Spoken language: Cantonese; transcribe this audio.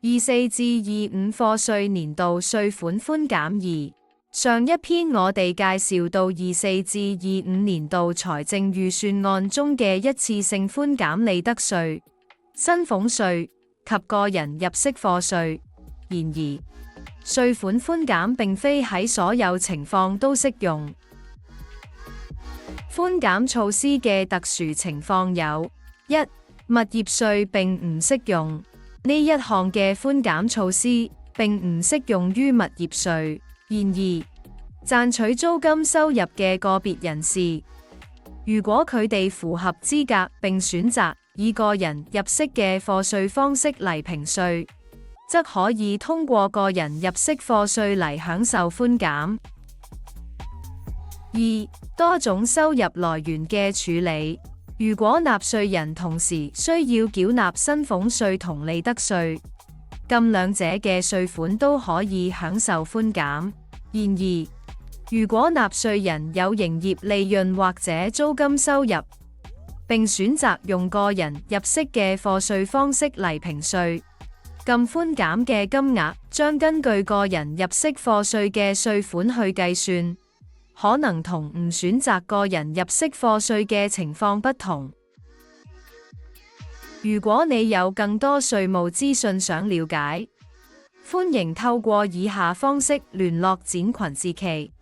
24至25課稅年度稅款寬減2。上一篇我哋介紹到24至25年度財政預算案中嘅一次性寬減利得稅、薪俸稅及個人入息課稅。然而，稅款寬減並非喺所有情況都適用。寬減措施嘅特殊情況有：一、物業稅並唔適用。呢一項嘅寬減措施並唔適用於物業稅。然而，賺取租金收入嘅個別人士，如果佢哋符合資格並選擇以個人入息嘅課稅方式嚟評稅，則可以通過個人入息課稅嚟享受寬減。2、多種收入來源嘅處理。如果納稅人同時需要繳納薪俸稅同利得稅，咁兩者嘅稅款都可以享受寬減。然而，如果納稅人有營業利潤或者租金收入，並選擇用個人入息嘅課稅方式嚟評稅，咁寬減嘅金額將根據個人入息課稅嘅稅款去計算，可能同唔選擇個人入息課稅嘅情況不同。如果你有更多稅務資訊想了解，歡迎透過以下方式聯絡展群志奇。